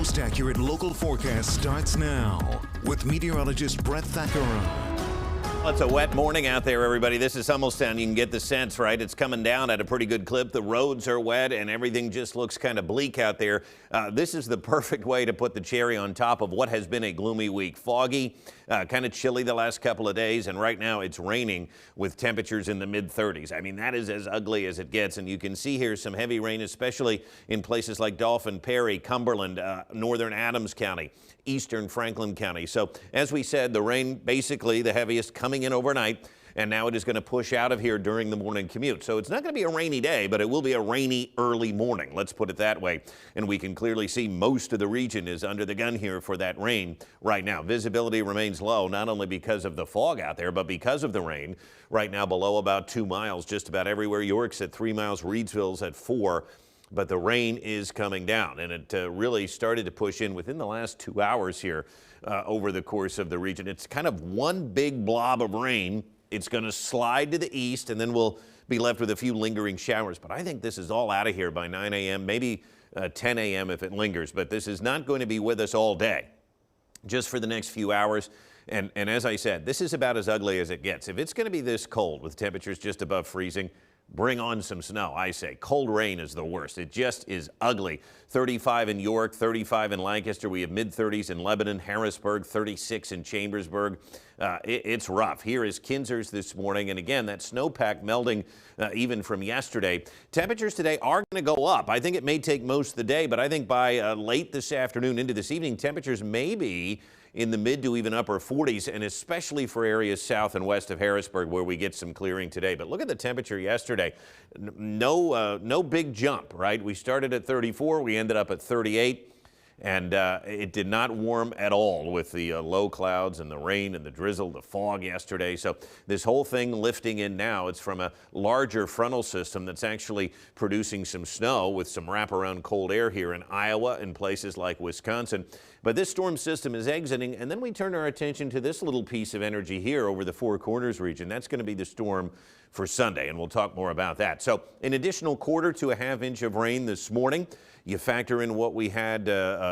most accurate local forecast starts now with meteorologist Brett Thackeray. Well, it's a wet morning out there, everybody. This is Hummelstown. You can get the sense, right? It's coming down at a pretty good clip. The roads are wet and everything just looks kind of bleak out there. This is the perfect way to put the cherry on top of what has been a gloomy week. Foggy, kind of chilly the last couple of days, and right now it's raining with temperatures in the mid-30s. I mean, that is as ugly as it gets, and you can see here some heavy rain, especially in places like Dauphin, Perry, Cumberland, northern Adams County, eastern Franklin County. So as we said, the rain basically the heaviest coming in overnight, and now it is going to push out of here during the morning commute. So it's not going to be a rainy day, but it will be a rainy early morning. Let's put it that way. And we can clearly see most of the region is under the gun here for that rain right now. Visibility remains low, not only because of the fog out there, but because of the rain. Right now below about 2 miles, just about everywhere. York's at 3 miles, Reidsville's at 4. But the rain is coming down, and it really started to push in within the last 2 hours here over the course of the region. It's kind of one big blob of rain. It's going to slide to the east, and then we'll be left with a few lingering showers. But I think this is all out of here by 9 a.m., maybe 10 a.m. if it lingers. But this is not going to be with us all day, just for the next few hours. And as I said, this is about as ugly as it gets. If it's going to be this cold with temperatures just above freezing, bring on some snow, I say. Cold rain is the worst. It just is ugly. 35 in York, 35 in Lancaster. We have mid-30s in Lebanon, Harrisburg, 36 in Chambersburg. It's rough. Here is Kinzers this morning. And again, that snowpack melding even from yesterday. Temperatures today are going to go up. I think it may take most of the day, but I think by late this afternoon into this evening, temperatures may be in the mid to even upper 40s, and especially for areas south and west of Harrisburg where we get some clearing today. But look at the temperature yesterday. No big jump, right? We started at 34, we ended up at 38. And it did not warm at all with the low clouds and the rain and the drizzle, the fog yesterday. So this whole thing lifting in now, it's from a larger frontal system that's actually producing some snow with some wraparound cold air here in Iowa and places like Wisconsin. But this storm system is exiting, and then we turn our attention to this little piece of energy here over the Four Corners region. That's going to be the storm for Sunday, and we'll talk more about that. So an additional 1/4 to a 1/2 inch of rain this morning. You factor in what we had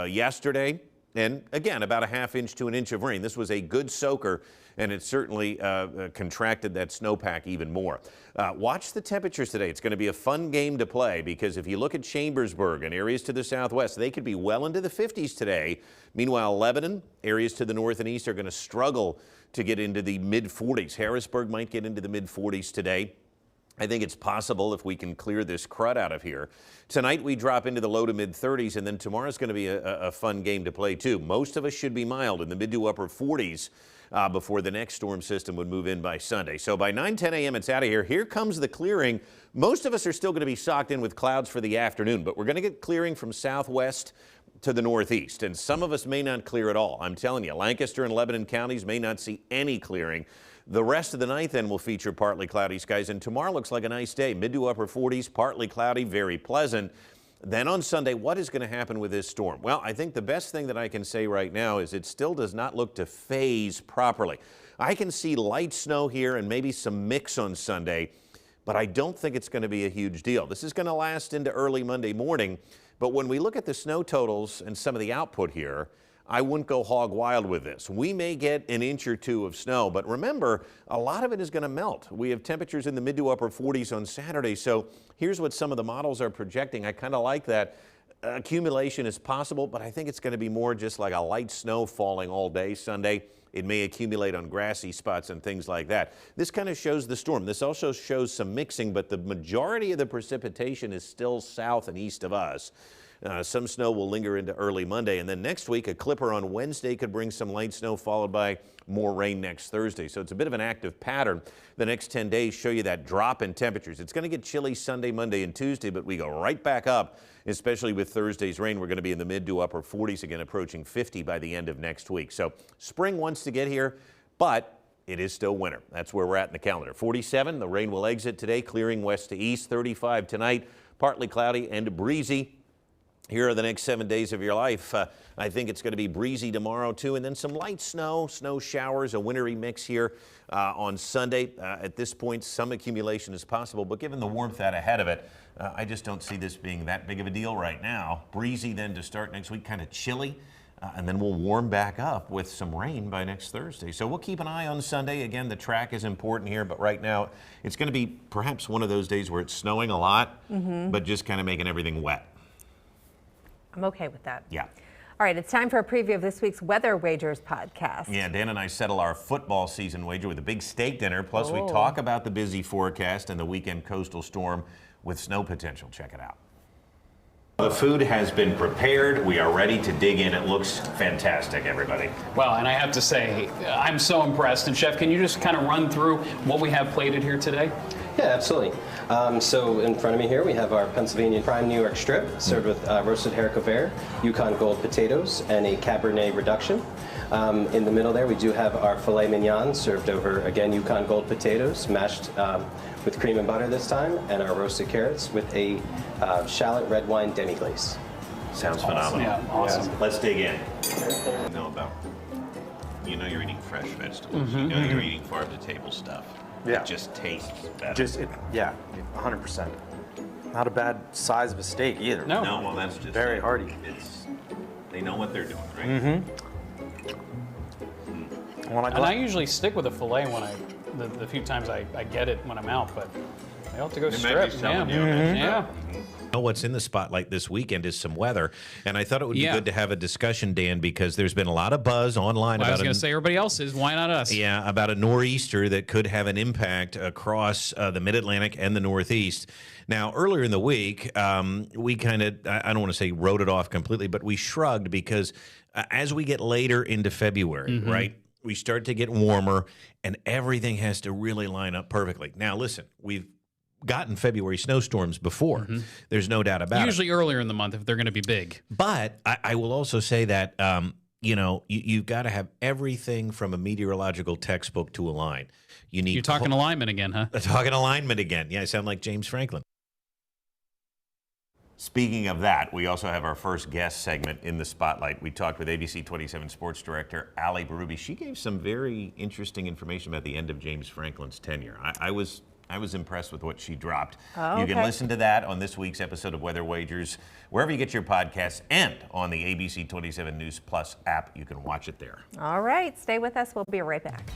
yesterday, and again, about a 1/2 inch to 1 inch of rain. This was a good soaker, and it certainly contracted that snowpack even more. Watch the temperatures today. It's going to be a fun game to play because if you look at Chambersburg and areas to the southwest, they could be well into the 50s today. Meanwhile, Lebanon, areas to the north and east are going to struggle to get into the mid-40s. Harrisburg might get into the mid-40s today. I think it's possible if we can clear this crud out of here. Tonight we drop into the low to mid-30s, and then tomorrow's going to be a fun game to play too. Most of us should be mild in the mid to upper 40s before the next storm system would move in by Sunday. So by 9-10 a.m. it's out of here. Here comes the clearing. Most of us are still going to be socked in with clouds for the afternoon, but we're going to get clearing from southwest to the northeast, and some of us may not clear at all. I'm telling you, Lancaster and Lebanon counties may not see any clearing. The rest of the night then will feature partly cloudy skies, and tomorrow looks like a nice day. Mid to upper 40s, partly cloudy, very pleasant. Then on Sunday, what is going to happen with this storm? Well, I think the best thing that I can say right now is it still does not look to phase properly. I can see light snow here and maybe some mix on Sunday, but I don't think it's going to be a huge deal. This is going to last into early Monday morning, but when we look at the snow totals and some of the output here, I wouldn't go hog wild with this. We may get an inch or two of snow, but remember, a lot of it is going to melt. We have temperatures in the mid to upper 40s on Saturday, so here's what some of the models are projecting. I kind of like that. Accumulation is possible, but I think it's going to be more just like a light snow falling all day Sunday. It may accumulate on grassy spots and things like that. This kind of shows the storm. This also shows some mixing, but the majority of the precipitation is still south and east of us. Some snow will linger into early Monday, and then next week a clipper on Wednesday could bring some light snow followed by more rain next Thursday. So it's a bit of an active pattern. The next 10 days show you that drop in temperatures. It's going to get chilly Sunday, Monday, and Tuesday, but we go right back up, especially with Thursday's rain. We're going to be in the mid to upper 40s again, approaching 50 by the end of next week. So spring wants to get here, but it is still winter. That's where we're at in the calendar. 47, the rain will exit today, clearing west to east. 35 tonight, partly cloudy and breezy. Here are the next 7 days of your life. I think it's going to be breezy tomorrow, too, and then some light snow showers, a wintry mix here on Sunday. At this point, some accumulation is possible, but given the warmth out ahead of it, I just don't see this being that big of a deal right now. Breezy then to start next week, kind of chilly, and then we'll warm back up with some rain by next Thursday. So we'll keep an eye on Sunday. Again, the track is important here, but right now it's going to be perhaps one of those days where it's snowing a lot, but just kind of making everything wet. I'm okay with that. Yeah. All right, it's time for a preview of this week's Weather Wagers podcast. Yeah, Dan and I settle our football season wager with a big steak dinner. Plus, we talk about the busy forecast and the weekend coastal storm with snow potential. Check it out. The food has been prepared. We are ready to dig in. It looks fantastic, everybody. Well, and I have to say, I'm so impressed. And Chef, can you just kind of run through what we have plated here today? Yeah, absolutely. So in front of me here, we have our Pennsylvania Prime New York Strip, served with roasted haricot vert, Yukon Gold potatoes, and a Cabernet Reduction. In the middle there, we do have our filet mignon, served over, again, Yukon Gold potatoes, mashed with cream and butter this time, and our roasted carrots with a shallot red wine demi-glace. Sounds phenomenal. Yeah, awesome. Let's dig in. You know you're eating fresh vegetables. You know you're eating farm-to-table stuff. Yeah. It just tastes better. 100%. Not a bad size of a steak either. No. No, well, that's just Very hearty. They know what they're doing, right? And I usually stick with a filet when the few times I get it when I'm out, but I have to go strip. Yeah. What's in the spotlight this weekend is some weather, and I thought it would be good to have a discussion, Dan, because there's been a lot of buzz online I was going to say everybody else is. Why not us? Yeah, about a nor'easter that could have an impact across the Mid-Atlantic and the Northeast. Now, earlier in the week, we kind of, I don't want to say wrote it off completely, but we shrugged because as we get later into February, right, we start to get warmer, and everything has to really line up perfectly. Now, listen, we've gotten February snowstorms before. There's no doubt about it. Usually earlier in the month if they're going to be big. But I will also say that, you've got to have everything from a meteorological textbook to align. You're talking alignment again, huh? Talking alignment again. Yeah, I sound like James Franklin. Speaking of that, we also have our first guest segment in the spotlight. We talked with ABC 27 sports director Ali Berube. She gave some very interesting information about the end of James Franklin's tenure. I was impressed with what she dropped. You can listen to that on this week's episode of Weather Wagers, wherever you get your podcasts, and on the ABC 27 News Plus app. You can watch it there. All right, stay with us. We'll be right back.